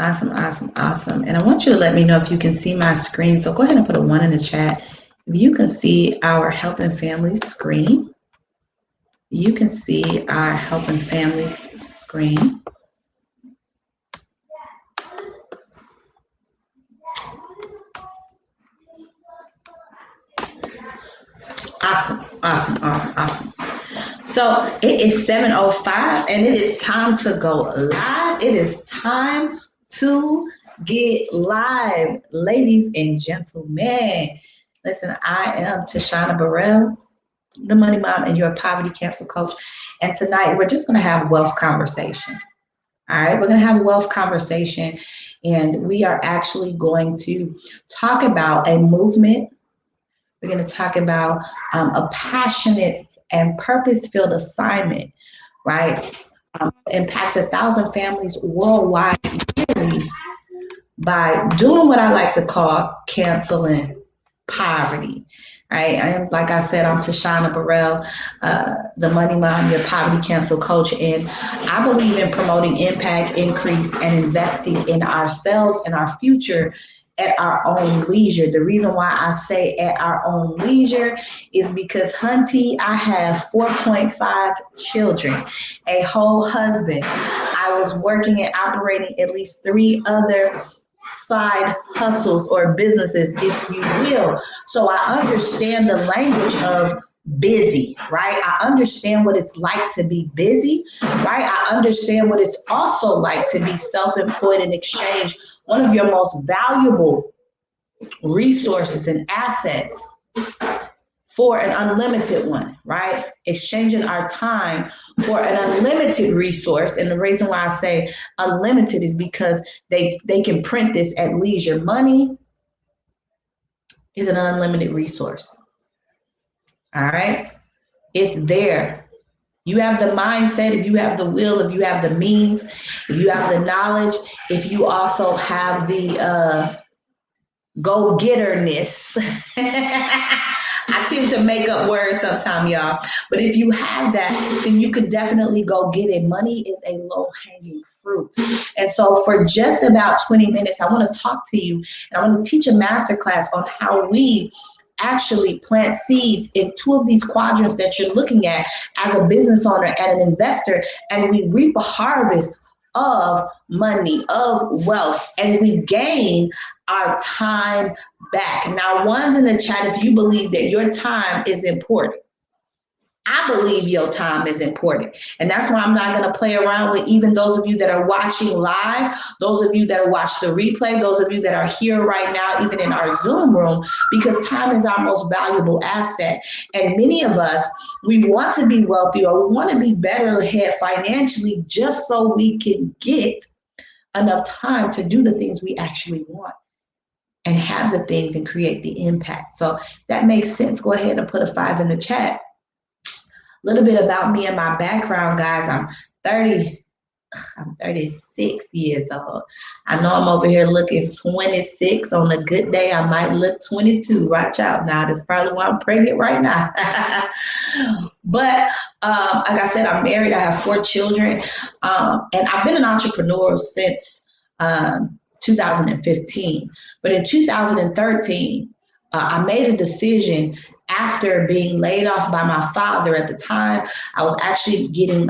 Awesome, awesome, awesome. And I want you to let me know if you can see my screen. So go ahead and put a 1 in the chat. If you can see our Helping Families screen, you can see our Helping Families screen. Awesome, awesome, awesome, awesome. So it is 7:05 and it is time to go live. It is time to get live, ladies and gentlemen. Listen, I am Tashana Burrell, the Money Mom and your Poverty Cancel Coach. And tonight we're just going to have wealth conversation. All right, we're going to have a wealth conversation, and we are actually going to talk about a movement. We're going to talk about a passionate and purpose-filled assignment, right? Impact 1,000 families worldwide yearly by doing what I like to call canceling poverty. Right? I am, like I said, I'm Tashana Burrell, the Money Mom, your Poverty Cancel Coach, and I believe in promoting impact, increase, and investing in ourselves and our future at our own leisure. The reason why I say at our own leisure is because, hunty, I have 4.5 children, a whole husband. I was working and operating at least 3 other side hustles or businesses, if you will. So I understand the language of busy, right? I understand what it's like to be busy, right? I understand what it's also like to be self-employed and exchange one of your most valuable resources and assets for an unlimited one, right? Exchanging our time for an unlimited resource. And the reason why I say unlimited is because they can print this at leisure. Money is an unlimited resource. All right? It's there. You have the mindset, if you have the will, if you have the means, if you have the knowledge, if you also have the go-getterness. I tend to make up words sometimes, y'all. But if you have that, then you could definitely go get it. Money is a low-hanging fruit. And so for just about 20 minutes, I want to talk to you, and I want to teach a masterclass on how we actually plant seeds in 2 of these quadrants that you're looking at as a business owner and an investor, and we reap a harvest of money, of wealth, and we gain our time back. Now, one's in the chat if you believe that your time is important. I believe your time is important. And that's why I'm not going to play around with even those of you that are watching live, those of you that watch the replay, those of you that are here right now, even in our Zoom room, because time is our most valuable asset. And many of us, we want to be wealthy or we want to be better ahead financially just so we can get enough time to do the things we actually want and have the things and create the impact. So if that makes sense, go ahead and put a 5 in the chat. A little bit about me and my background, guys. I'm 36 years old. I know I'm over here looking 26. On a good day, I might look 22. Watch out now. That's probably why I'm pregnant right now. But like I said, I'm married. I have 4 children. And I've been an entrepreneur since 2015. But in 2013, I made a decision after being laid off by my father. At the time, I was actually getting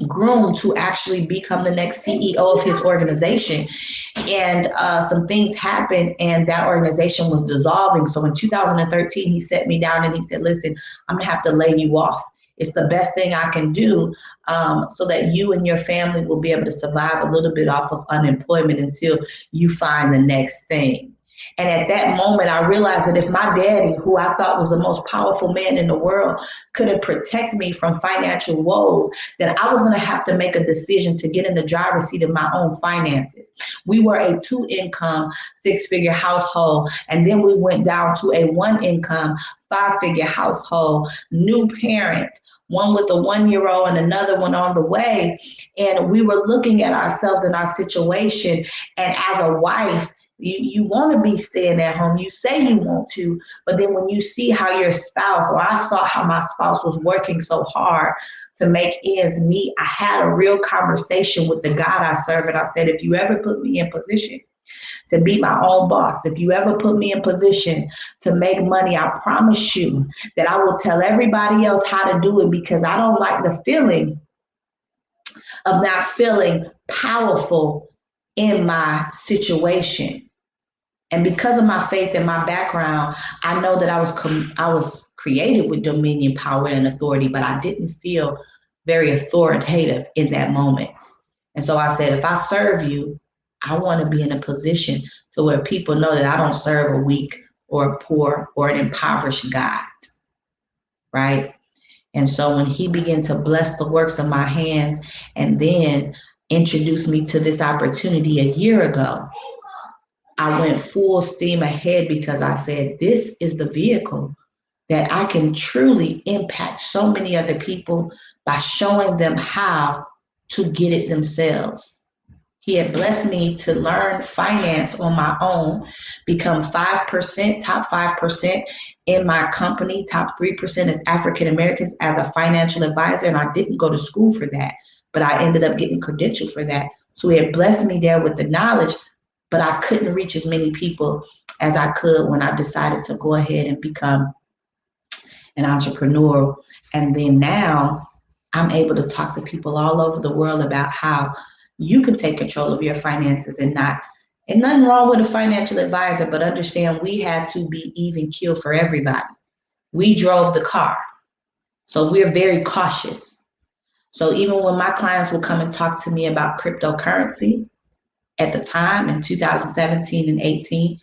groomed to actually become the next CEO of his organization. And some things happened and that organization was dissolving. So in 2013, he sat me down and he said, listen, I'm gonna have to lay you off. It's the best thing I can do so that you and your family will be able to survive a little bit off of unemployment until you find the next thing. And at that moment, I realized that if my daddy, who I thought was the most powerful man in the world, couldn't protect me from financial woes, then I was going to have to make a decision to get in the driver's seat of my own finances. We were a 2-income, 6-figure household, and then we went down to a 1-income, 5-figure household, new parents, one with a 1-year-old and another one on the way. And we were looking at ourselves and our situation. And as a wife, You want to be staying at home. You say you want to, but then when you see how your spouse, or I saw how my spouse was working so hard to make ends meet, I had a real conversation with the God I serve. And I said, if you ever put me in position to be my own boss, if you ever put me in position to make money, I promise you that I will tell everybody else how to do it, because I don't like the feeling of not feeling powerful in my situation. And because of my faith and my background, I know that I was created with dominion, power, and authority, but I didn't feel very authoritative in that moment. And so I said, if I serve you, I want to be in a position to where people know that I don't serve a weak or a poor or an impoverished God, right? And so when he began to bless the works of my hands and then introduced me to this opportunity a year ago, I went full steam ahead, because I said, this is the vehicle that I can truly impact so many other people by showing them how to get it themselves. He had blessed me to learn finance on my own, become 5%, top 5% in my company, top 3% as African Americans as a financial advisor. And I didn't go to school for that, but I ended up getting credentialed for that. So he had blessed me there with the knowledge, but I couldn't reach as many people as I could when I decided to go ahead and become an entrepreneur. And then now I'm able to talk to people all over the world about how you can take control of your finances, and nothing wrong with a financial advisor, but understand we had to be even keel for everybody. We drove the car. So we're very cautious. So even when my clients would come and talk to me about cryptocurrency at the time in 2017 and 18,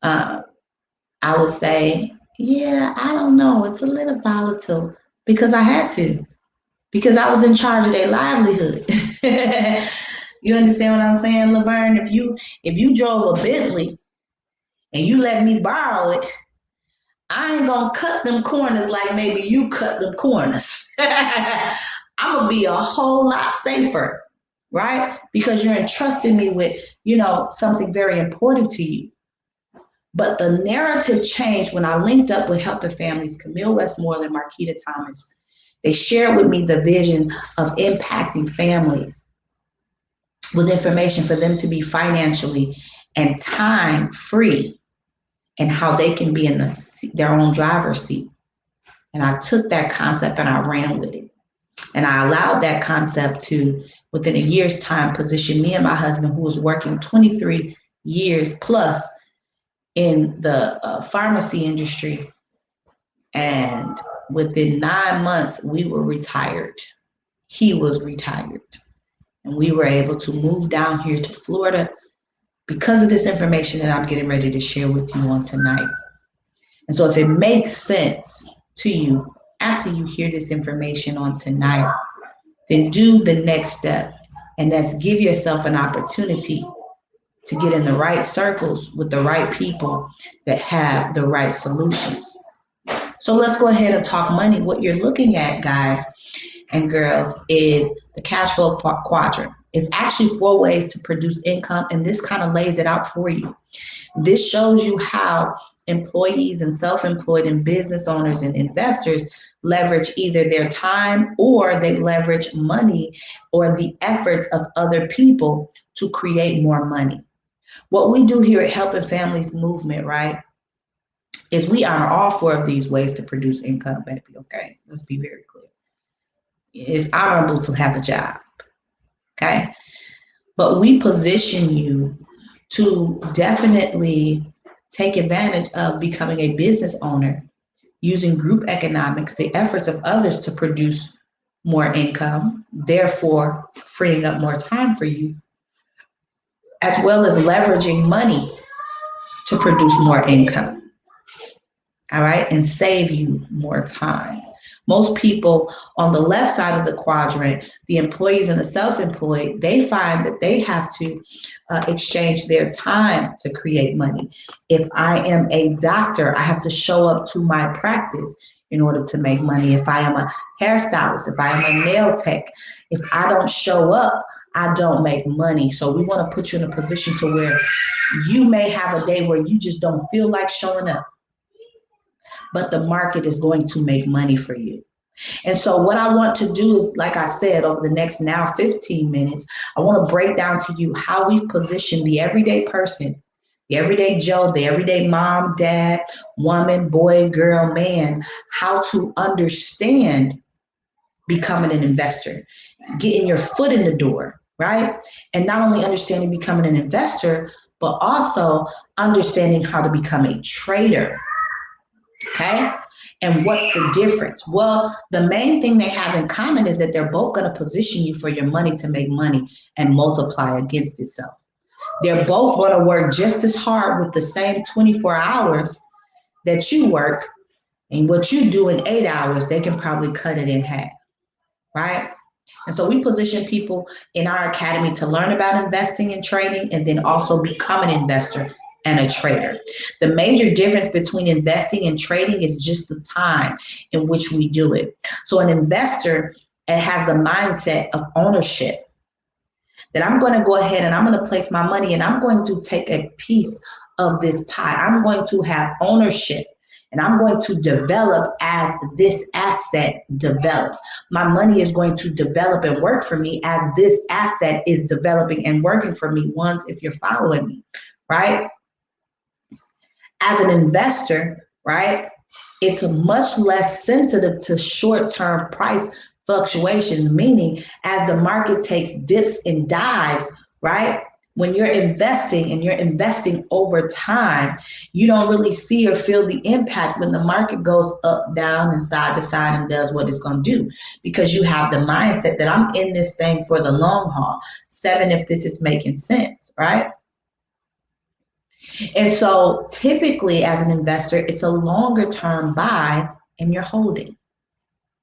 I would say, yeah, I don't know. It's a little volatile, because I had to, because I was in charge of their livelihood. You understand what I'm saying, Laverne? If you drove a Bentley and you let me borrow it, I ain't gonna cut them corners like maybe you cut them corners. I'm gonna be a whole lot safer, right? Because you're entrusting me with, something very important to you. But the narrative changed when I linked up with Helping Families, Camille Westmoreland, Marquita Thomas. They shared with me the vision of impacting families with information for them to be financially and time free, and how they can be in their own driver's seat. And I took that concept and I ran with it. And I allowed that concept to, within a year's time, position me and my husband, who was working 23 years plus in the pharmacy industry. And within 9 months, we were retired. He was retired. And we were able to move down here to Florida because of this information that I'm getting ready to share with you on tonight. And so if it makes sense to you after you hear this information on tonight, then do the next step. And that's give yourself an opportunity to get in the right circles with the right people that have the right solutions. So let's go ahead and talk money. What you're looking at, guys and girls, is the cash flow quadrant. It's actually 4 ways to produce income, and this kind of lays it out for you. This shows you how employees and self-employed and business owners and investors leverage either their time, or they leverage money or the efforts of other people to create more money. What we do here at Helping Families Movement, right, is we honor all 4 of these ways to produce income, baby, okay? Let's be very clear. It's honorable to have a job, okay? But we position you to definitely take advantage of becoming a business owner using group economics, the efforts of others to produce more income, therefore freeing up more time for you, as well as leveraging money to produce more income, all right, and save you more time. Most people on the left side of the quadrant, the employees and the self-employed, they find that they have to exchange their time to create money. If I am a doctor, I have to show up to my practice in order to make money. If I am a hairstylist, if I am a nail tech, if I don't show up, I don't make money. So we want to put you in a position to where you may have a day where you just don't feel like showing up, but the market is going to make money for you. And so what I want to do is, like I said, over the next now 15 minutes, I want to break down to you how we've positioned the everyday person, the everyday Joe, the everyday mom, dad, woman, boy, girl, man, how to understand becoming an investor, getting your foot in the door, right? And not only understanding becoming an investor, but also understanding how to become a trader. Okay. And what's the difference? Well, the main thing they have in common is that they're both going to position you for your money to make money and multiply against itself. They're both going to work just as hard with the same 24 hours that you work, and what you do in 8 hours, they can probably cut it in half, right? And so we position people in our academy to learn about investing and trading, and then also become an investor and a trader. The major difference between investing and trading is just the time in which we do it. So an investor, it has the mindset of ownership, that I'm going to go ahead and I'm going to place my money and I'm going to take a piece of this pie. I'm going to have ownership. And I'm going to develop as this asset develops. My money is going to develop and work for me as this asset is developing and working for me, once, if you're following me, right? As an investor, right, it's much less sensitive to short-term price fluctuations, meaning as the market takes dips and dives, right? When you're investing and you're investing over time, you don't really see or feel the impact when the market goes up, down, and side to side and does what it's going to do, because you have the mindset that I'm in this thing for the long haul. 7, if this is making sense, right? And so typically as an investor, it's a longer term buy and you're holding,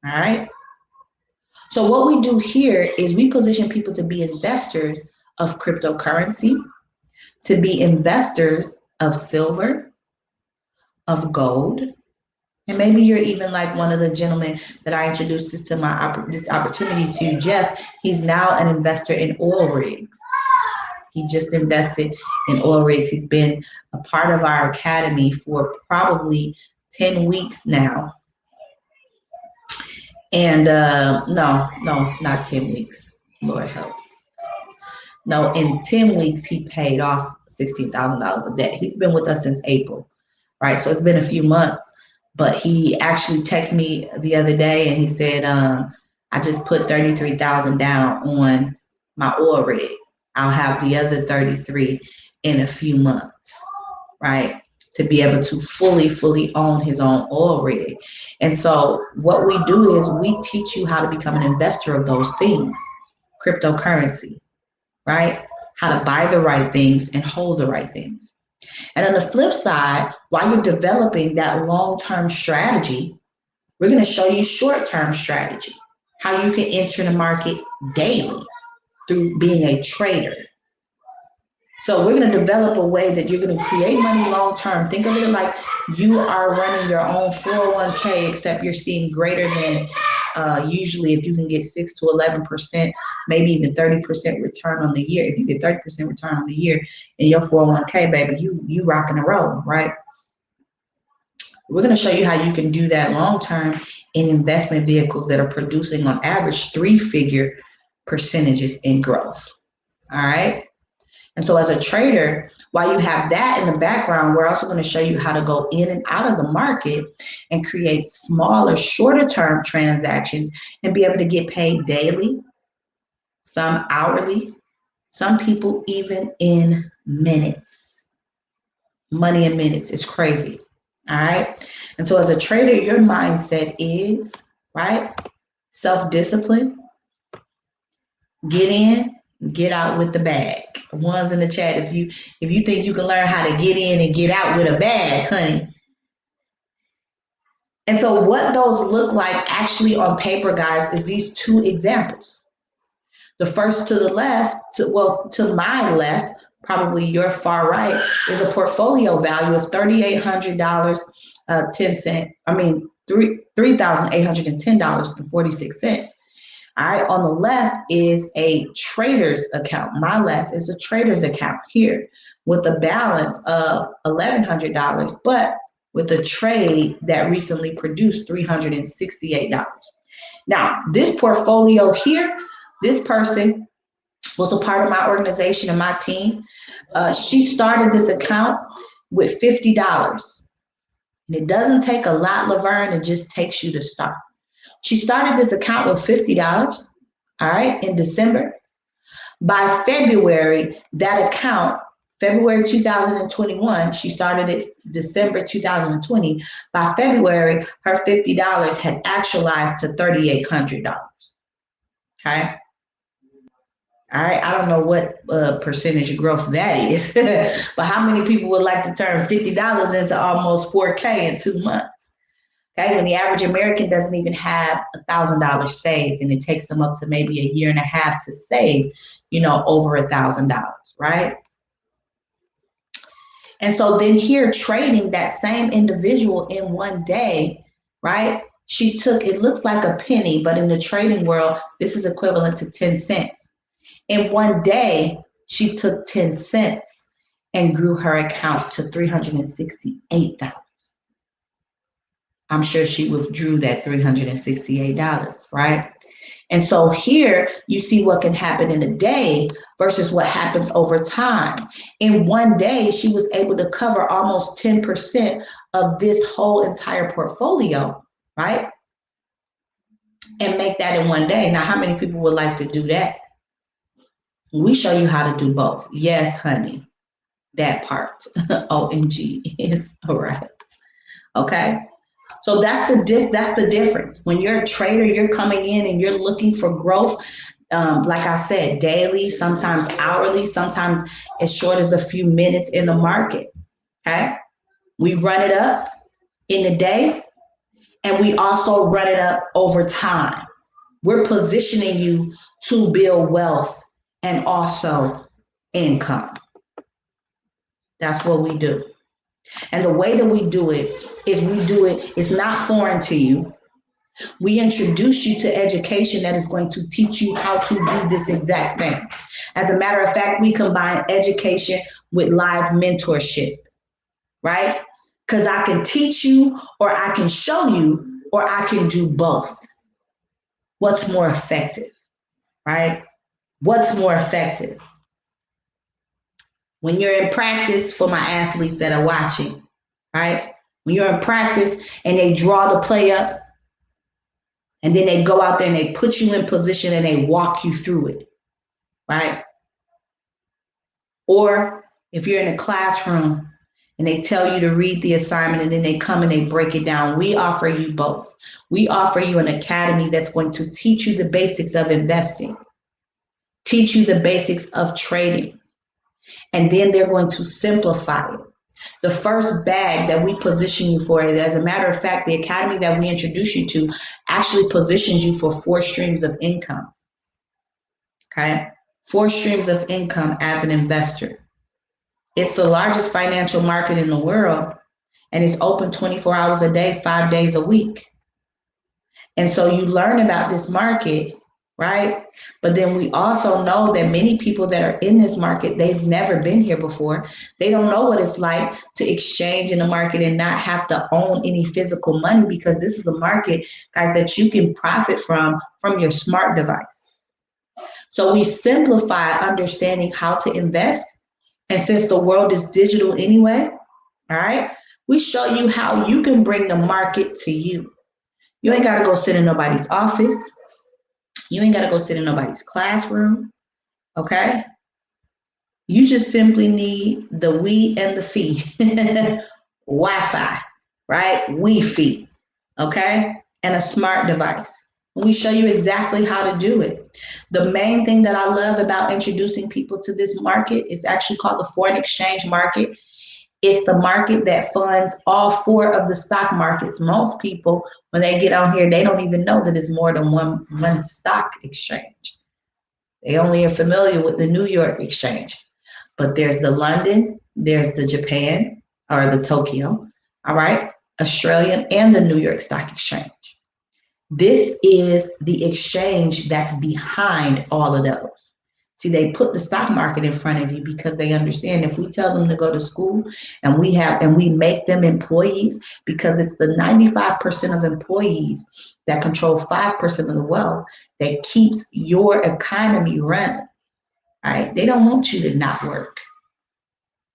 all right? So what we do here is we position people to be investors of cryptocurrency, to be investors of silver, of gold, and maybe you're even like one of the gentlemen that I introduced this opportunity to, Jeff. He's now an investor in oil rigs. He just invested in oil rigs. He's been a part of our academy for probably 10 weeks now. And no, not 10 weeks. Lord help. No, in 10 weeks, he paid off $16,000 of debt. He's been with us since April, right? So it's been a few months, but he actually texted me the other day and he said, I just put 33,000 down on my oil rig. I'll have the other 33 in a few months, right? To be able to fully own his own oil rig. And so what we do is we teach you how to become an investor of those things, cryptocurrency, right? How to buy the right things and hold the right things. And on the flip side, while you're developing that long-term strategy, we're going to show you short-term strategy, how you can enter the market daily through being a trader. So we're going to develop a way that you're going to create money long-term. Think of it like you are running your own 401k, except you're seeing greater than usually if you can get 6 to 11%, maybe even 30% return on the year. If you get 30% return on the year in your 401k, baby, you rocking and rolling, right? We're going to show you how you can do that long-term in investment vehicles that are producing on average 3-figure percentages in growth. All right. And so as a trader, while you have that in the background, we're also going to show you how to go in and out of the market and create smaller, shorter term transactions and be able to get paid daily, some hourly, some people even in minutes. Money in minutes is crazy. All right. And so as a trader, your mindset is, right, self-discipline, get in, get out with the bag. Ones in the chat, if you think you can learn how to get in and get out with a bag, honey. And so what those look like actually on paper, guys, is these 2 examples. The first to the left, to my left, probably your far right, is a portfolio value of $3,800, $3,810.46. All right, on the left is a trader's account. My left is a trader's account here with a balance of $1,100, but with a trade that recently produced $368. Now, this portfolio here, this person was a part of my organization and my team. She started this account with $50. And it doesn't take a lot, Laverne, it just takes you to start. She started this account with $50, all right, in December. By February, that account, February 2021, she started it December 2020. By February, her $50 had actualized to $3,800. Okay. All right. I don't know what percentage growth that is, but how many people would like to turn $50 into almost 4K in 2 months? Okay. When the average American doesn't even have $1,000 saved, and it takes them up to maybe a year and a half to save, over $1,000, right? And so then here trading that same individual in one day, right? She took, it looks like a penny, but in the trading world, this is equivalent to 10 cents. In one day, she took 10 cents and grew her account to $368. I'm sure she withdrew that $368, right? And so here you see what can happen in a day versus what happens over time. In one day, she was able to cover almost 10% of this whole entire portfolio, right? And make that in one day. Now, how many people would like to do that? We show you how to do both. Yes, honey, that part. OMG is all right. Okay. So that's the difference. When you're a trader, you're coming in and you're looking for growth. Like I said, daily, sometimes hourly, sometimes as short as a few minutes in the market. Okay. We run it up in a day, and we also run it up over time. We're positioning you to build wealth and also income. That's what we do. And the way that we do it, it's not foreign to you. We introduce you to education that is going to teach you how to do this exact thing. As a matter of fact, we combine education with live mentorship, right? Because I can teach you, or I can show you, or I can do both. What's more effective, right? What's more effective? When you're in practice, for my athletes that are watching, right? When you're in practice and they draw the play up, and then they go out there and they put you in position and they walk you through it, right? Or if you're in a classroom and they tell you to read the assignment and then they come and they break it down, we offer you both. We offer you an academy that's going to teach you the basics of investing, teach you the basics of trading, and then they're going to simplify it. The first bag that we position you for, as a matter of fact, the academy that we introduce you to actually positions you for 4 streams of income. Okay? 4 streams of income as an investor. It's the largest financial market in the world, and it's open 24 hours a day, 5 days a week. And so you learn about this market, right? But then we also know that many people that are in this market, they've never been here before. They don't know what it's like to exchange in the market and not have to own any physical money, because this is a market, guys, that you can profit from your smart device. So we simplify understanding how to invest. And since the world is digital anyway, all right, we show you how you can bring the market to you. You ain't got to go sit in nobody's office. You ain't got to go sit in nobody's classroom, okay? You just simply need the we and the fee, Wi-Fi, right? Wi-Fi, okay? And a smart device. We show you exactly how to do it. The main thing that I love about introducing people to this market is actually called the foreign exchange market. It's the market that funds all 4 of the stock markets. Most people, when they get on here, they don't even know that it's more than one stock exchange. They only are familiar with the New York exchange. But there's the London, there's the Japan, or the Tokyo, all right, Australian, and the New York Stock Exchange. This is the exchange that's behind all of those. See, they put the stock market in front of you because they understand if we tell them to go to school and we make them employees, because it's the 95% of employees that control 5% of the wealth that keeps your economy running. Right? They don't want you to not work.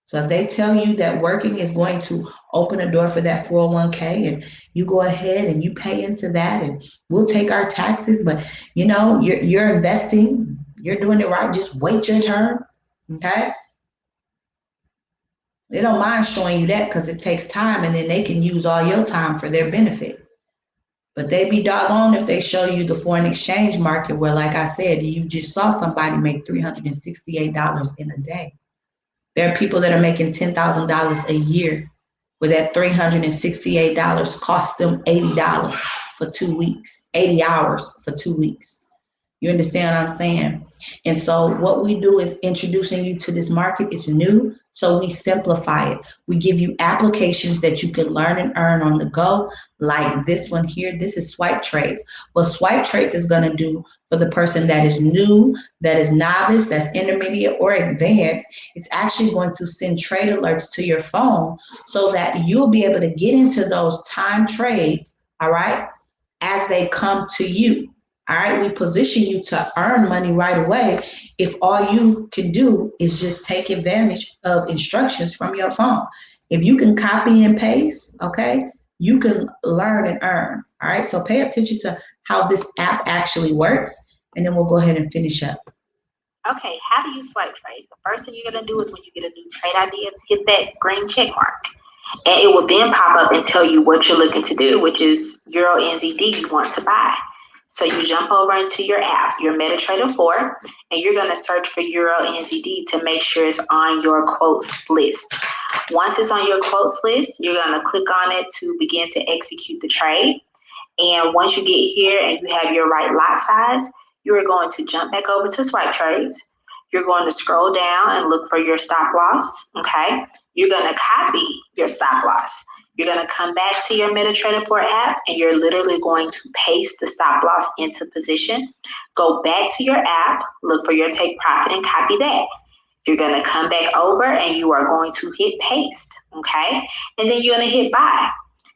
So if they tell you that working is going to open a door for that 401k and you go ahead and you pay into that and we'll take our taxes, but you're investing, you're doing it right, just wait your turn. Okay? They don't mind showing you that because it takes time and then they can use all your time for their benefit. But they be doggone if they show you the foreign exchange market where, like I said, you just saw somebody make $368 in a day. There are people that are making $10,000 a year where that $368 cost them $80 for 2 weeks, 80 hours for 2 weeks. You understand what I'm saying? And so what we do is introducing you to this market. It's new, so we simplify it. We give you applications that you can learn and earn on the go, like this one here. This is Swipe Trades. What Swipe Trades is going to do for the person that is new, that is novice, that's intermediate or advanced, it's actually going to send trade alerts to your phone so that you'll be able to get into those time trades, all right, as they come to you. All right, we position you to earn money right away if all you can do is just take advantage of instructions from your phone. If you can copy and paste, okay, you can learn and earn. All right, so pay attention to how this app actually works, and then we'll go ahead and finish up. Okay, how do you swipe trades? The first thing you're going to do is when you get a new trade idea to hit that green check mark. And it will then pop up and tell you what you're looking to do, which is Euro NZD you want to buy. So you jump over into your app, your MetaTrader 4, and you're going to search for Euro NZD to make sure it's on your quotes list. Once it's on your quotes list, you're going to click on it to begin to execute the trade. And once you get here and you have your right lot size, you are going to jump back over to Swipe Trades. You're going to scroll down and look for your stop loss, okay? You're going to copy your stop loss. You're going to come back to your MetaTrader 4 app and you're literally going to paste the stop loss into position. Go back to your app, look for your take profit and copy that. You're going to come back over and you are going to hit paste, okay? And then you're going to hit buy.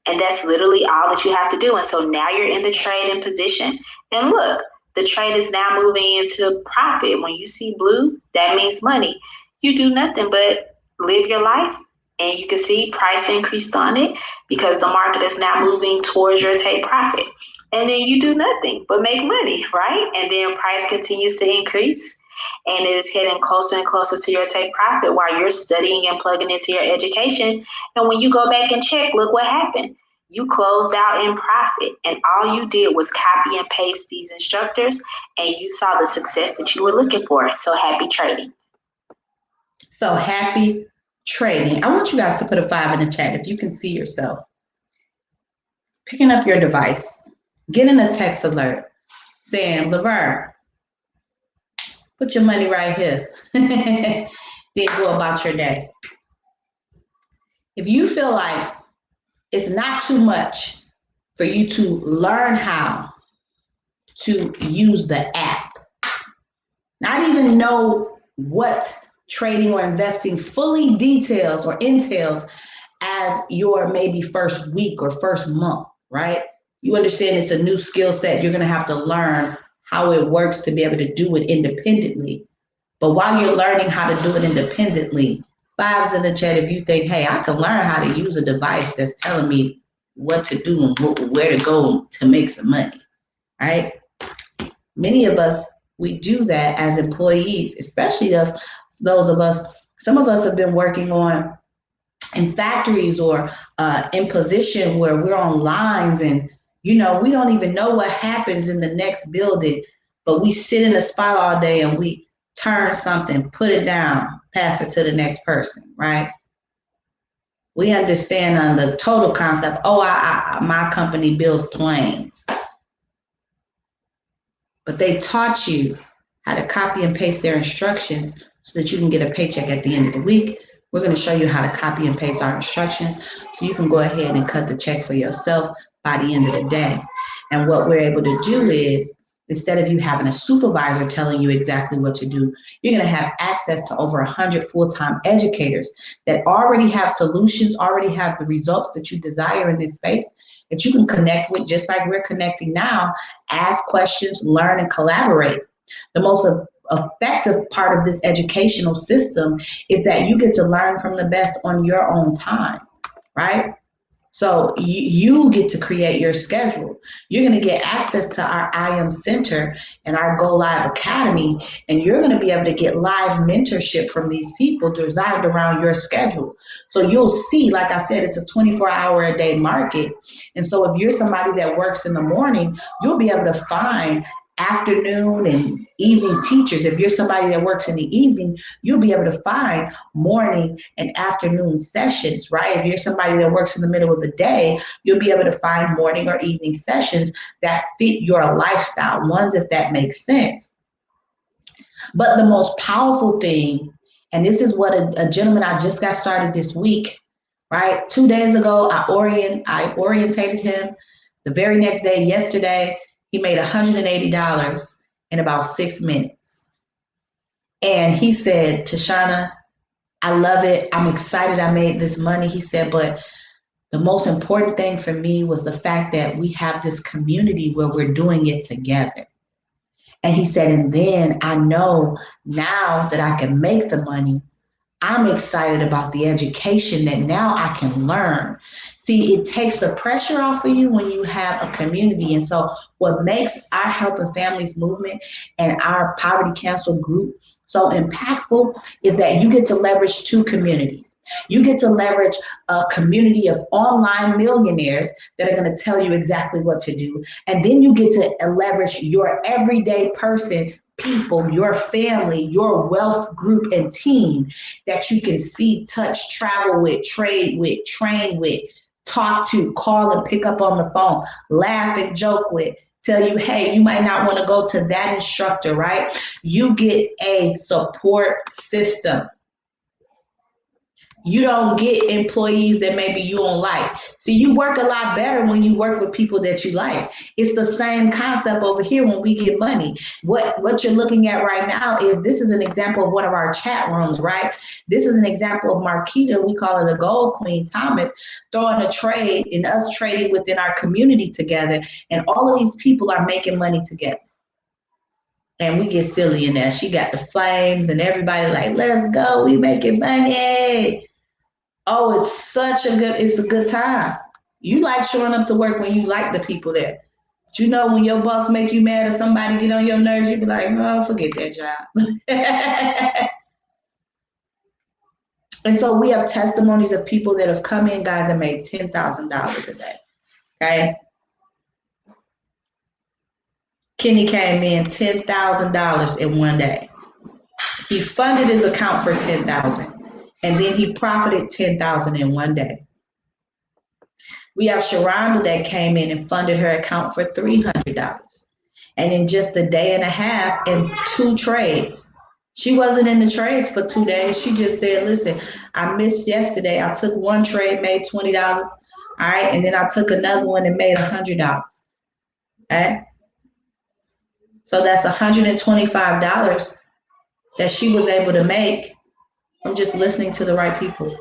And that's literally all that you have to do. And so now you're in the trade in position. And look, the trade is now moving into profit. When you see blue, that means money. You do nothing but live your life. And you can see price increased on it because the market is now moving towards your take profit. And then you do nothing but make money, right? And then price continues to increase and it is heading closer and closer to your take profit while you're studying and plugging into your education. And when you go back and check, look what happened. You closed out in profit and all you did was copy and paste these instructors and you saw the success that you were looking for. So happy trading. So happy trading. I want you guys to put a 5 in the chat if you can see yourself picking up your device, getting a text alert saying, Laverne, put your money right here. Then go about your day. If you feel like it's not too much for you to learn how to use the app, not even know what trading or investing fully details or entails as your maybe first week or first month, right? You understand it's a new skill set. You're going to have to learn how it works to be able to do it independently. But while you're learning how to do it independently, 5s in the chat if you think, hey, I can learn how to use a device that's telling me what to do and where to go to make some money, right? Many of us, we do that as employees, especially of those of us, some of us have been working on in factories or in position where we're on lines and, we don't even know what happens in the next building, but we sit in a spot all day and we turn something, put it down, pass it to the next person, right? We understand on the total concept, my company builds planes. But they taught you how to copy and paste their instructions so that you can get a paycheck at the end of the week. We're going to show you how to copy and paste our instructions so you can go ahead and cut the check for yourself by the end of the day. And what we're able to do is, instead of you having a supervisor telling you exactly what to do, you're going to have access to over 100 full-time educators that already have solutions, already have the results that you desire in this space that you can connect with, just like we're connecting now, ask questions, learn, and collaborate. The most effective part of this educational system is that you get to learn from the best on your own time, right? So you get to create your schedule. You're going to get access to our IM Center and our Go Live Academy, and you're going to be able to get live mentorship from these people designed around your schedule. So you'll see, like I said, it's a 24-hour-a-day market. And so if you're somebody that works in the morning, you'll be able to find afternoon and evening teachers. If you're somebody that works in the evening, you'll be able to find morning and afternoon sessions, right? If you're somebody that works in the middle of the day, you'll be able to find morning or evening sessions that fit your lifestyle, ones if that makes sense. But the most powerful thing, and this is what a gentleman I just got started this week, right? 2 days ago, I orientated him. The very next day, yesterday, he made $180 in about 6 minutes. And he said, Tashana, I love it. I'm excited I made this money. He said, but the most important thing for me was the fact that we have this community where we're doing it together. And he said, and then I know now that I can make the money, I'm excited about the education that now I can learn. See, it takes the pressure off of you when you have a community. And so what makes our Helping Families movement and our Poverty Council group so impactful is that you get to leverage two communities. You get to leverage a community of online millionaires that are going to tell you exactly what to do. And then you get to leverage your everyday person, people, your family, your wealth group and team that you can see, touch, travel with, trade with, train with, talk to, call and pick up on the phone, laugh and joke with, tell you, hey, you might not want to go to that instructor, right? You get a support system. You don't get employees that maybe you don't like. See, you work a lot better when you work with people that you like. It's the same concept over here when we get money. What you're looking at right now is, this is an example of one of our chat rooms, right? This is an example of Marquita, we call her the Gold Queen Thomas, throwing a trade and us trading within our community together. And all of these people are making money together. And we get silly in that. She got the flames and everybody like, let's go, we making money. Oh, it's a good time. You like showing up to work when you like the people there. But you know, when your boss make you mad or somebody get on your nerves, you be like, oh, forget that job. And so we have testimonies of people that have come in, guys, and made $10,000 a day, okay? Kenny came in $10,000 in one day. He funded his account for $10,000, and then he profited $10,000 in one day. We have Sharonda that came in and funded her account for $300. And in just a day and a half and 2 trades. She wasn't in the trades for 2 days. She just said, listen, I missed yesterday. I took one trade, made $20. All right. And then I took another one and made $100. Okay. So that's $125 that she was able to make from just listening to the right people.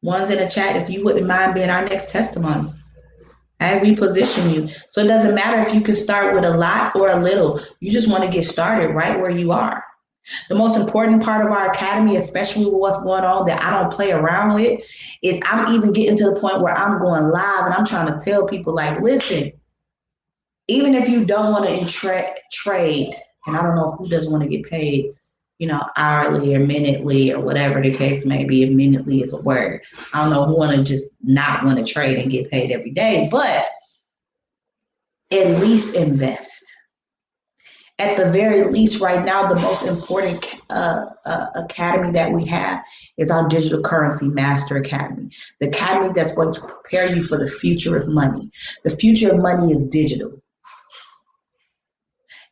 One's in the chat, if you wouldn't mind being our next testimony. And we position you. So it doesn't matter if you can start with a lot or a little. You just want to get started right where you are. The most important part of our academy, especially with what's going on that I don't play around with, is I'm even getting to the point where I'm going live and I'm trying to tell people, like, listen, even if you don't want to trade, and I don't know who doesn't want to get paid, you know, hourly or minutely or whatever the case may be, if minutely is a word. I don't know who want to just not want to trade and get paid every day, but at least invest. At the very least right now, the most important academy that we have is our Digital Currency Master Academy, the academy that's going to prepare you for the future of money. The future of money is digital.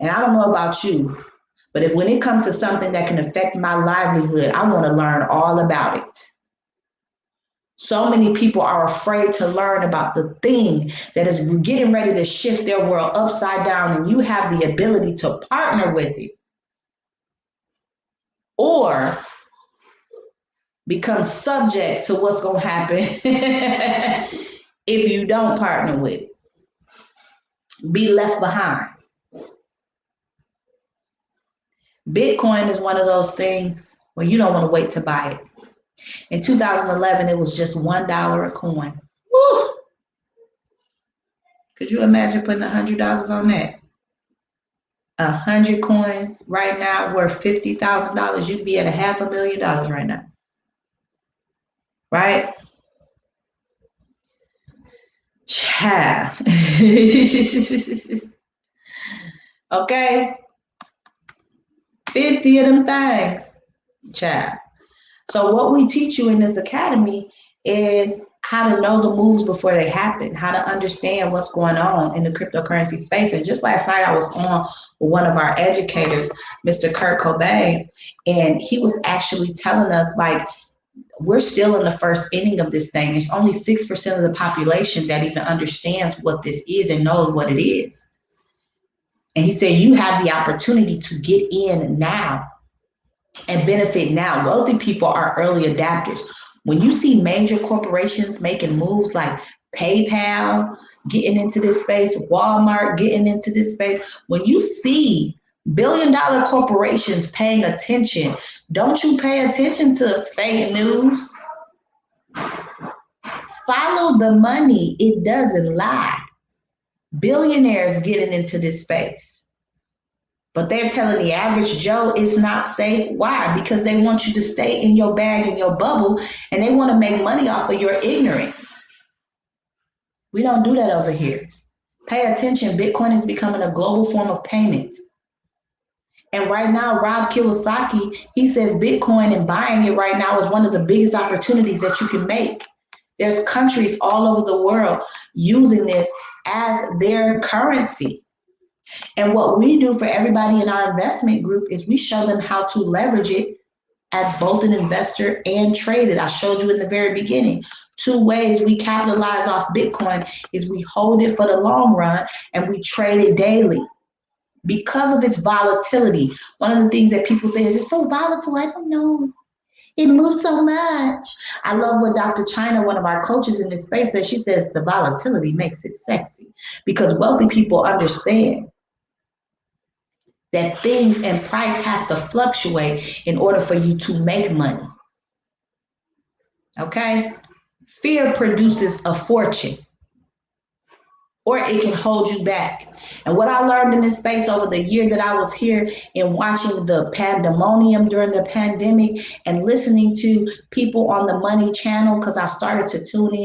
And I don't know about you, but if when it comes to something that can affect my livelihood, I want to learn all about it. So many people are afraid to learn about the thing that is getting ready to shift their world upside down, and you have the ability to partner with it or become subject to what's going to happen if you don't partner with it. Be left behind. Bitcoin is one of those things where you don't want to wait to buy it. In 2011, it was just $1 a coin. Woo! Could you imagine putting $100 on that? 100 coins right now worth $50,000. You'd be at $500,000 right now. Right? Child. Okay? 50 of them things. Child. So what we teach you in this academy is how to know the moves before they happen, how to understand what's going on in the cryptocurrency space. And just last night I was on with one of our educators, Mr. Kurt Cobain, and he was actually telling us, like, we're still in the first inning of this thing. It's only 6% of the population that even understands what this is and knows what it is. And he said, you have the opportunity to get in now and benefit now. Wealthy people are early adapters. When you see major corporations making moves like PayPal getting into this space, Walmart getting into this space, when you see billion-dollar corporations paying attention, don't you pay attention to fake news? Follow the money. It doesn't lie. Billionaires getting into this space. But they're telling the average Joe it's not safe. Why? Because they want you to stay in your bag, in your bubble, and they want to make money off of your ignorance. We don't do that over here. Pay attention. Bitcoin is becoming a global form of payment. And right now, Rob Kiyosaki, he says Bitcoin and buying it right now is one of the biggest opportunities that you can make. There's countries all over the world using this as their currency. And what we do for everybody in our investment group is we show them how to leverage it as both an investor and trade it. I showed you in the very beginning. 2 ways we capitalize off Bitcoin is we hold it for the long run and we trade it daily. Because of its volatility, one of the things that people say is it's so volatile. I don't know. It moves so much. I love what Dr. China, one of our coaches in this space, says. She says the volatility makes it sexy because wealthy people understand that things and price has to fluctuate in order for you to make money. Okay? Fear produces a fortune, or it can hold you back. And what I learned in this space over the year that I was here and watching the pandemonium during the pandemic and listening to people on the Money channel, because I started to tune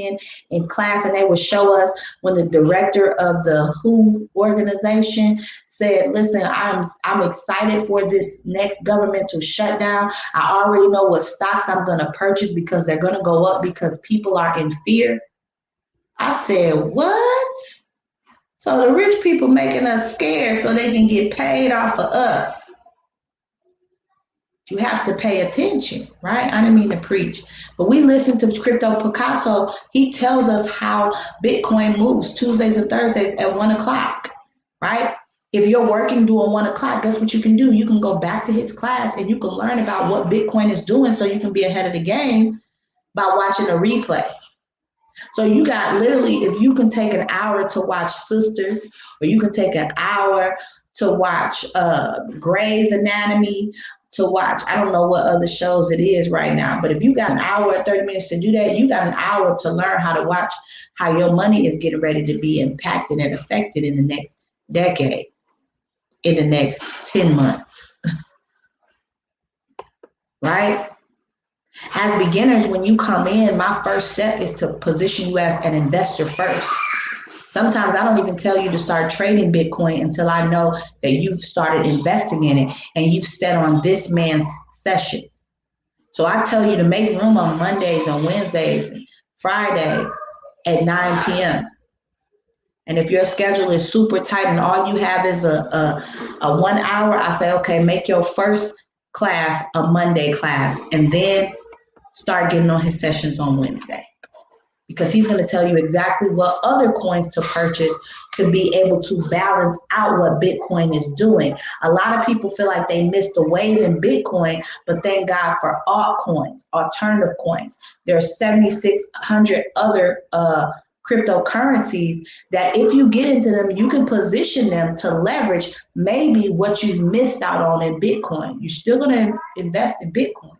in class, and they would show us when the director of the WHO organization said, listen, I'm excited for this next governmental shutdown. I already know what stocks I'm going to purchase because they're going to go up because people are in fear. I said, what? So the rich people making us scared so they can get paid off of us. You have to pay attention, right? I didn't mean to preach, but we listen to Crypto Picasso. He tells us how Bitcoin moves Tuesdays and Thursdays at 1 o'clock, right? If you're working doing 1 o'clock, guess what you can do? You can go back to his class and you can learn about what Bitcoin is doing so you can be ahead of the game by watching a replay. So you got literally, if you can take an hour to watch Sisters, or you can take an hour to watch Grey's Anatomy, to watch, I don't know what other shows it is right now, but if you got an hour or 30 minutes to do that, you got an hour to learn how to watch how your money is getting ready to be impacted and affected in the next decade, in the next 10 months, right? As beginners, when you come in, my first step is to position you as an investor first. Sometimes I don't even tell you to start trading Bitcoin until I know that you've started investing in it and you've sat on this man's sessions. So I tell you to make room on Mondays and Wednesdays and Fridays at 9 p.m. And if your schedule is super tight and all you have is a 1 hour, I say, okay, make your first class a Monday class and then start getting on his sessions on Wednesday. because he's going to tell you exactly what other coins to purchase to be able to balance out what Bitcoin is doing. A lot of people feel like they missed the wave in Bitcoin, but thank God for altcoins, alternative coins. There are 7,600 other cryptocurrencies that if you get into them, you can position them to leverage maybe what you've missed out on in Bitcoin. You're still going to invest in Bitcoin,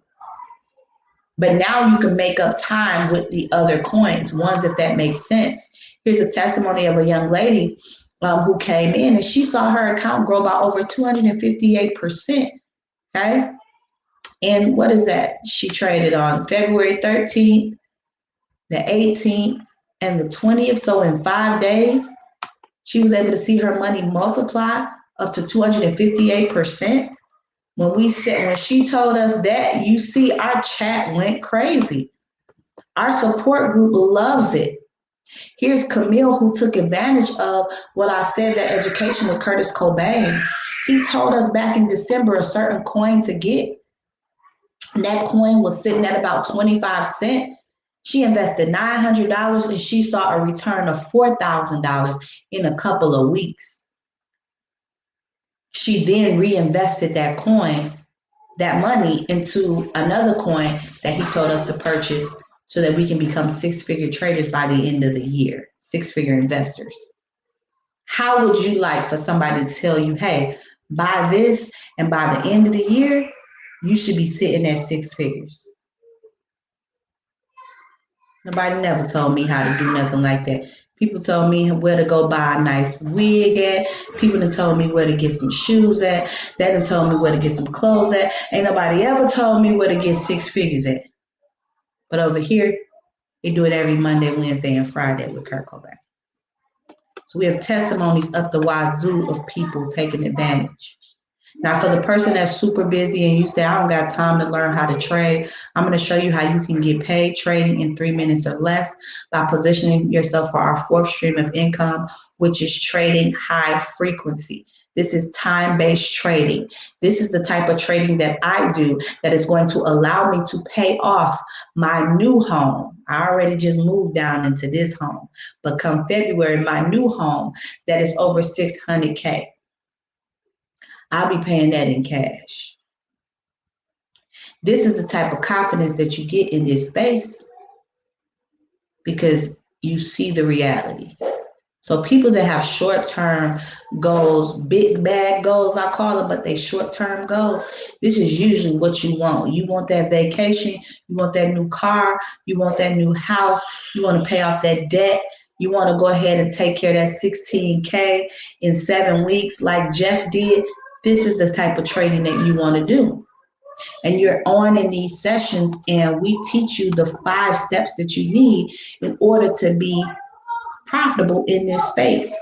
but now you can make up time with the other coins, ones if that makes sense. Here's a testimony of a young lady who came in and she saw her account grow by over 258%. Okay. And what is that? She traded on February 13th, the 18th, and the 20th. So in 5 days, she was able to see her money multiply up to 258%. When she told us that, you see, our chat went crazy. Our support group loves it. Here's Camille, who took advantage of what I said, that education with Curtis Cobain. He told us back in December a certain coin to get. And that coin was sitting at about 25 cents. She invested $900 and she saw a return of $4,000 in a couple of weeks. She then reinvested that money into another coin that he told us to purchase so that we can become six-figure traders by the end of the year, six-figure investors. How would you like for somebody to tell you, hey, buy this, and by the end of the year, you should be sitting at six figures? Nobody never told me how to do nothing like that. People told me where to go buy a nice wig at. People done told me where to get some shoes at. They done told me where to get some clothes at. Ain't nobody ever told me where to get six figures at. But over here, they do it every Monday, Wednesday, and Friday with Kurt Cobain. So we have testimonies up the wazoo of people taking advantage. Now, for the person that's super busy and you say, I don't got time to learn how to trade, I'm going to show you how you can get paid trading in 3 minutes or less by positioning yourself for our fourth stream of income, which is trading high frequency. This is time-based trading. This is the type of trading that I do that is going to allow me to pay off my new home. I already just moved down into this home, but come February, my new home that is over $600K. I'll be paying that in cash. This is the type of confidence that you get in this space because you see the reality. So people that have short-term goals, big bag goals, I call them, but they short-term goals, this is usually what you want. You want that vacation, you want that new car, you want that new house, you want to pay off that debt, you want to go ahead and take care of that 16K in 7 weeks like Jeff did. This is the type of trading that you want to do. And you're on in these sessions and we teach you the 5 steps that you need in order to be profitable in this space.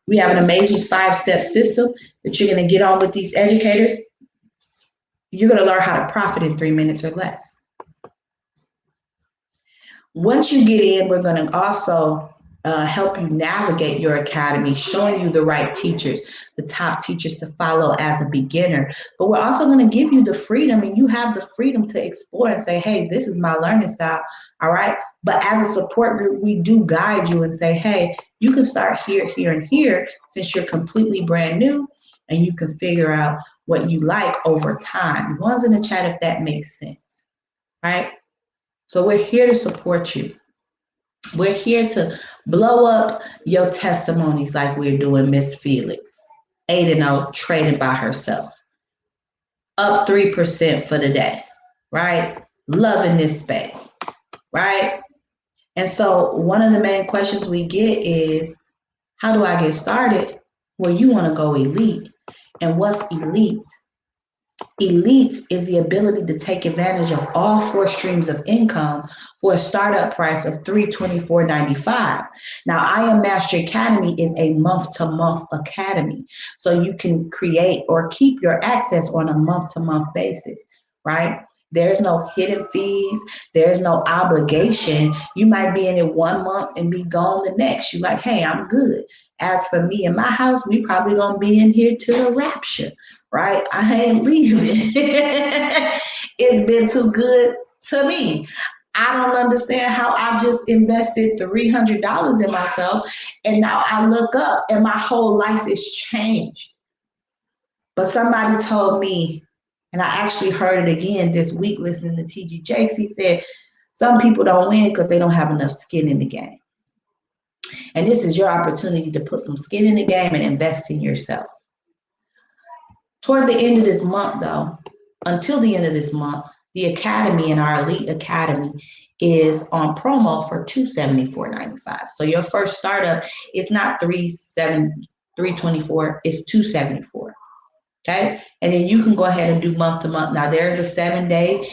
We have an amazing 5-step system that you're going to get on with these educators. You're going to learn how to profit in 3 minutes or less. Once you get in, we're going to also help you navigate your academy, showing you the right teachers, the top teachers to follow as a beginner. But we're also going to give you the freedom, and you have the freedom to explore and say, hey, this is my learning style, all right? But as a support group, we do guide you and say, hey, you can start here, here, and here since you're completely brand new, and you can figure out what you like over time. One's in the chat if that makes sense, right? So we're here to support you. We're here to blow up your testimonies like we're doing Miss Felix. 8-0, trading by herself. Up 3% for the day, right? Loving this space, right? And so one of the main questions we get is, how do I get started? Well, you want to go elite. And what's elite? Elite is the ability to take advantage of all 4 streams of income for a startup price of $324.95. Now, I Am Mastery Academy is a month-to-month academy. So you can create or keep your access on a month-to-month basis, right? There's no hidden fees. There's no obligation. You might be in it 1 month and be gone the next. You're like, hey, I'm good. As for me and my house, we probably gonna be in here till the rapture, right? I ain't leaving. It's been too good to me. I don't understand how I just invested $300 in myself, and now I look up and my whole life is changed. But somebody told me, and I actually heard it again this week listening to TG Jakes. He said, some people don't win because they don't have enough skin in the game. And this is your opportunity to put some skin in the game and invest in yourself. Toward the end of this month, though, until the end of this month, the Academy and our Elite Academy is on promo for $274.95. So your first startup is not $324, it's $274. Okay, and then you can go ahead and do month to month. Now there's a 7-day,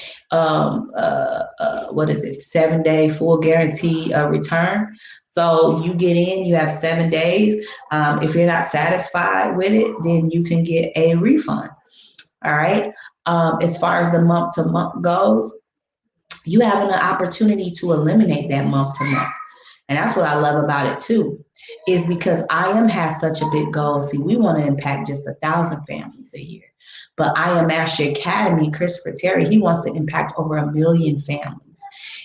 7-day full guarantee return. So you get in, you have 7 days. If you're not satisfied with it, then you can get a refund. All right. As far as the month to month goes, you have an opportunity to eliminate that month to month. And that's what I love about it too, is because IM has such a big goal. See, we want to impact just 1,000 families a year. But IM Mastery Academy, Christopher Terry, he wants to impact over 1 million families.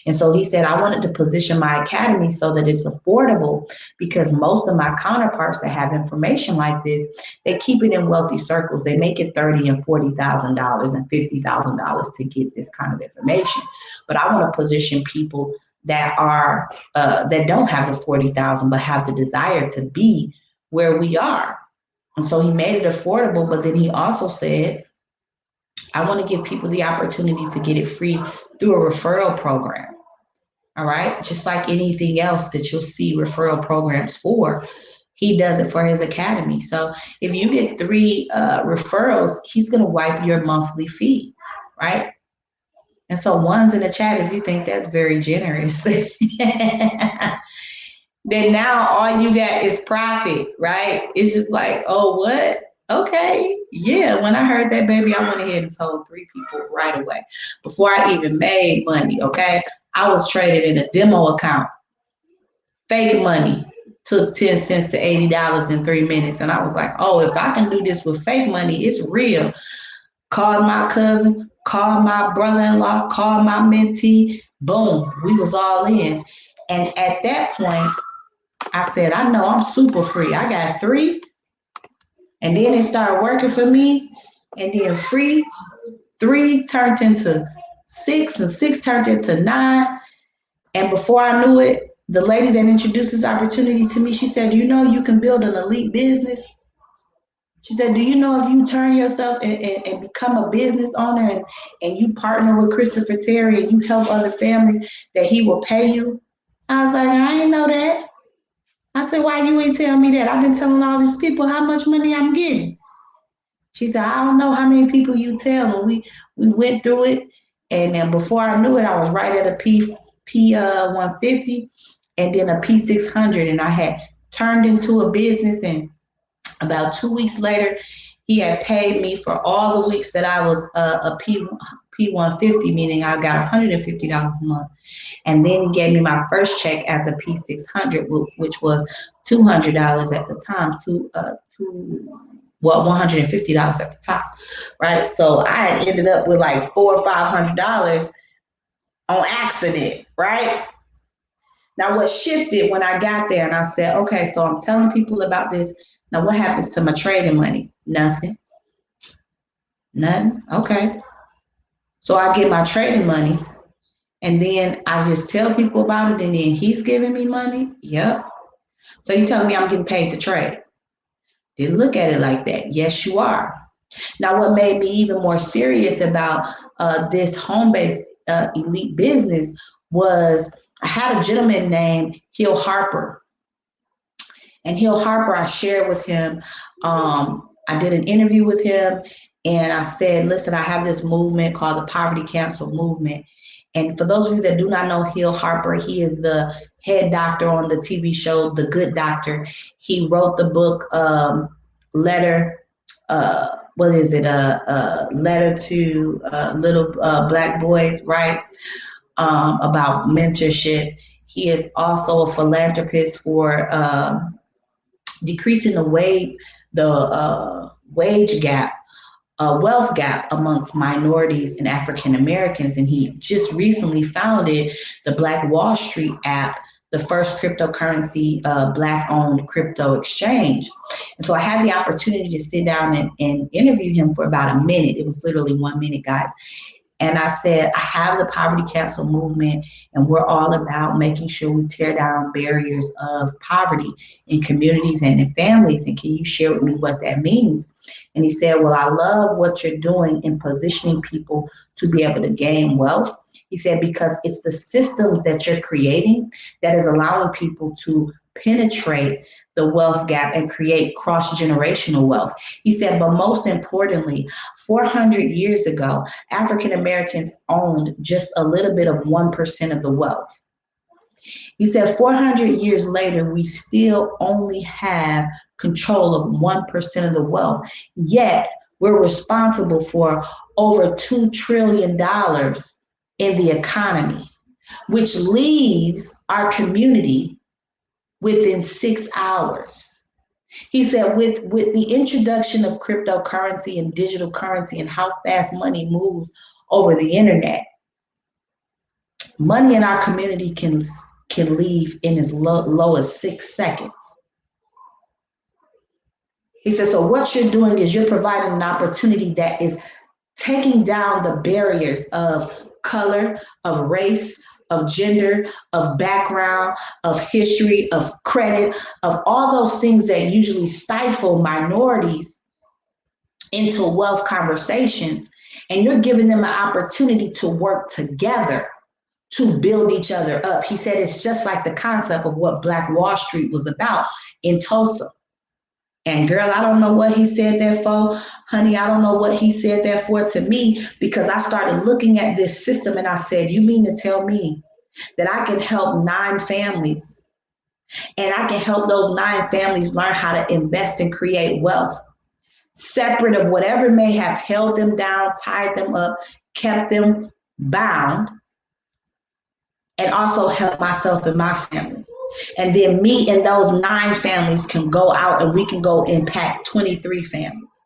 And so he said, I wanted to position my academy so that it's affordable, because most of my counterparts that have information like this, they keep it in wealthy circles. They make it $30,000 and $40,000 and $50,000 to get this kind of information. But I want to position people that are that don't have the 40,000 but have the desire to be where we are. And so he made it affordable, but then he also said, I want to give people the opportunity to get it free through a referral program. All right, just like anything else that you'll see referral programs for, he does it for his academy. So if you get 3 referrals, he's going to wipe your monthly fee, right? And so one's in the chat if you think that's very generous. Then now all you got is profit, right? It's just like, oh, what? Okay. Yeah, when I heard that, baby, I went ahead and told 3 people right away before I even made money, okay? I was traded in a demo account. Fake money. Took 10 cents to $80 in 3 minutes. And I was like, oh, if I can do this with fake money, it's real. Called my cousin, called my brother-in-law, called my mentee. Boom, we was all in. And at that point, I said, I know I'm super free. I got 3. And then it started working for me. And then free, 3 turned into 6, and 6 turned into 9. And before I knew it, the lady that introduced this opportunity to me, she said, you know, you can build an elite business. She said, do you know if you turn yourself and become a business owner and you partner with Christopher Terry and you help other families, that he will pay you? I was like, I didn't know that. I said, why you ain't tell me that? I've been telling all these people how much money I'm getting. She said, I don't know how many people you tell. And we went through it. And then before I knew it, I was right at a P 150 and then a P600. And I had turned into a business. And about 2 weeks later, he had paid me for all the weeks that I was a P150, meaning I got $150 a month. And then he gave me my first check as a P600, which was $200 at the time, $150 at the top, right? So I had ended up with like $400 or $500 on accident, right? Now what shifted when I got there and I said, okay, so I'm telling people about this. Now what happens to my trading money? Nothing. Okay. So I get my trading money and then I just tell people about it and then he's giving me money? Yep. So you telling me I'm getting paid to trade? Didn't look at it like that. Yes, you are. Now, what made me even more serious about this home-based elite business was I had a gentleman named Hill Harper. And Hill Harper, I shared with him, I did an interview with him, and I said, listen, I have this movement called the Poverty Cancel Movement. And for those of you that do not know Hill Harper, he is the head doctor on the TV show, The Good Doctor. He wrote the book, Letter to Little Black Boys, right? About mentorship. He is also a philanthropist for decreasing the wage gap a wealth gap amongst minorities and African Americans. And he just recently founded the Black Wall Street app, the first cryptocurrency, Black owned crypto exchange. And so I had the opportunity to sit down and interview him for about a minute. It was literally 1 minute, guys. And I said, I have the Poverty Cancel movement, and we're all about making sure we tear down barriers of poverty in communities and in families. And can you share with me what that means? And he said, well, I love what you're doing in positioning people to be able to gain wealth. He said, because it's the systems that you're creating that is allowing people to penetrate the wealth gap and create cross-generational wealth. He said, but most importantly, 400 years ago, African Americans owned just a little bit of 1% of the wealth. He said 400 years later, we still only have control of 1% of the wealth, yet we're responsible for over $2 trillion in the economy, which leaves our community within 6 hours. He said with the introduction of cryptocurrency and digital currency and how fast money moves over the internet, money in our community can leave in as low as 6 seconds. He said, so what you're doing is you're providing an opportunity that is taking down the barriers of color, of race, of gender, of background, of history, of credit, of all those things that usually stifle minorities into wealth conversations. And you're giving them an opportunity to work together to build each other up. He said it's just like the concept of what Black Wall Street was about in Tulsa. And girl, I don't know what he said that for. Honey, I don't know what he said that for to me, because I started looking at this system and I said, you mean to tell me that I can help 9 families and I can help those 9 families learn how to invest and create wealth, separate of whatever may have held them down, tied them up, kept them bound, and also help myself and my family. And then me and those 9 families can go out and we can go impact 23 families.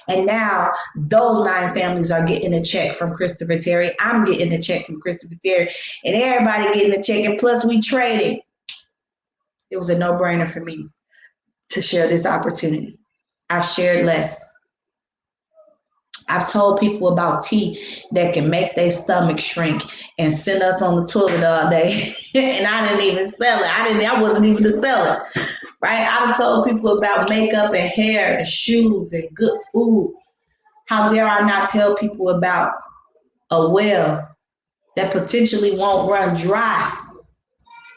And now those 9 families are getting a check from Christopher Terry. I'm getting a check from Christopher Terry. And everybody getting a check. And plus we traded. It was a no-brainer for me to share this opportunity. I've shared less. I've told people about tea that can make their stomach shrink and send us on the toilet all day. And I didn't even sell it. I wasn't even the seller, right? I've told people about makeup and hair and shoes and good food. How dare I not tell people about a well that potentially won't run dry?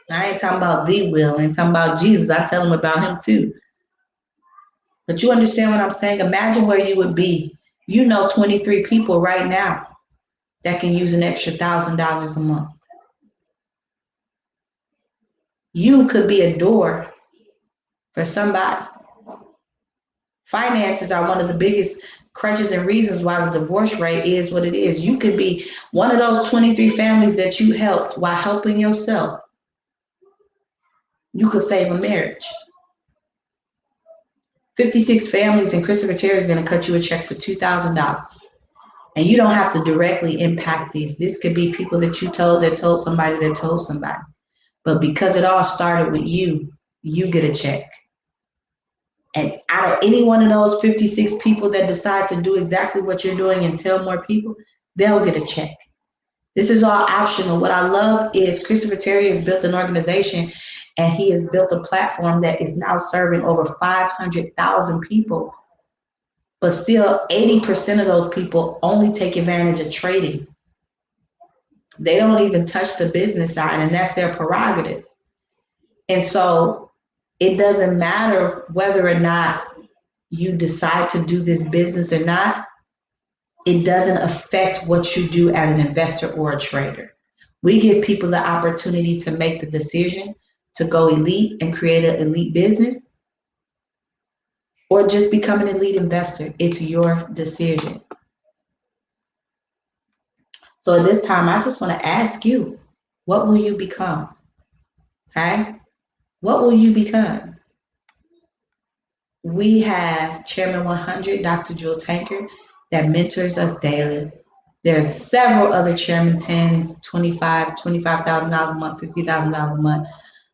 I ain't talking about the well. I ain't talking about Jesus. I tell them about him too. But you understand what I'm saying? Imagine where you would be. 23 people right now that can use an extra $1,000 a month. You could be a door for somebody. Finances are one of the biggest crutches and reasons why the divorce rate is what it is. You could be one of those 23 families that you helped while helping yourself. You could save a marriage. 56 families, and Christopher Terry is going to cut you a check for $2,000. And you don't have to directly impact these. This could be people that you told that told somebody that told somebody. But because it all started with you, you get a check. And out of any one of those 56 people that decide to do exactly what you're doing and tell more people, they'll get a check. This is all optional. What I love is Christopher Terry has built an organization and he has built a platform that is now serving over 500,000 people. But still, 80% of those people only take advantage of trading. They don't even touch the business side, and that's their prerogative. And so it doesn't matter whether or not you decide to do this business or not. It doesn't affect what you do as an investor or a trader. We give people the opportunity to make the decision to go elite and create an elite business, or just become an elite investor. It's your decision. So at this time, I just want to ask you, what will you become? Okay? What will you become? We have Chairman 100, Dr. Jewel Tanker. that mentors us daily. There's several other chairman 10s, $25,000 a month, $50,000 a month.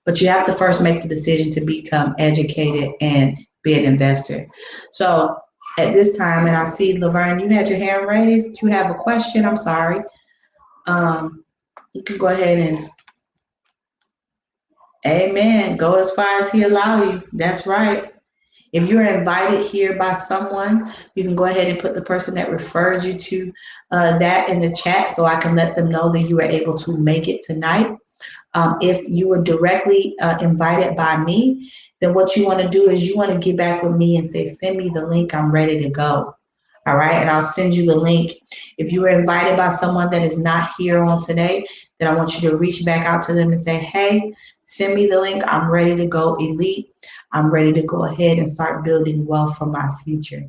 But you have to first make the decision to become educated and be an investor. So at this time, and I see Laverne, you had your hand raised. You have a question. I'm sorry. You can go ahead and, amen. Go as far as he allow you. That's right. If you're invited here by someone, you can go ahead and put the person that referred you to that in the chat so I can let them know that you were able to make it tonight. If you were directly invited by me, then what you want to do is you want to get back with me and say, send me the link, I'm ready to go. All right, and I'll send you the link. If you were invited by someone that is not here on today, then I want you to reach back out to them and say, hey, send me the link, I'm ready to go elite. I'm ready to go ahead and start building wealth for my future.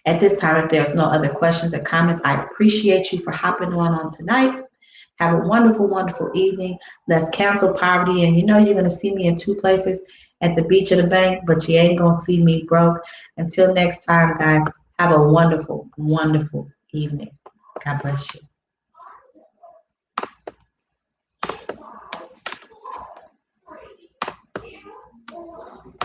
At this time, if there's no other questions or comments, I appreciate you for hopping on tonight. Have a wonderful, wonderful evening. Let's cancel poverty. And you know you're going to see me in two places, at the beach or the bank, but you ain't going to see me broke. Until next time, guys, have a wonderful, wonderful evening. God bless you.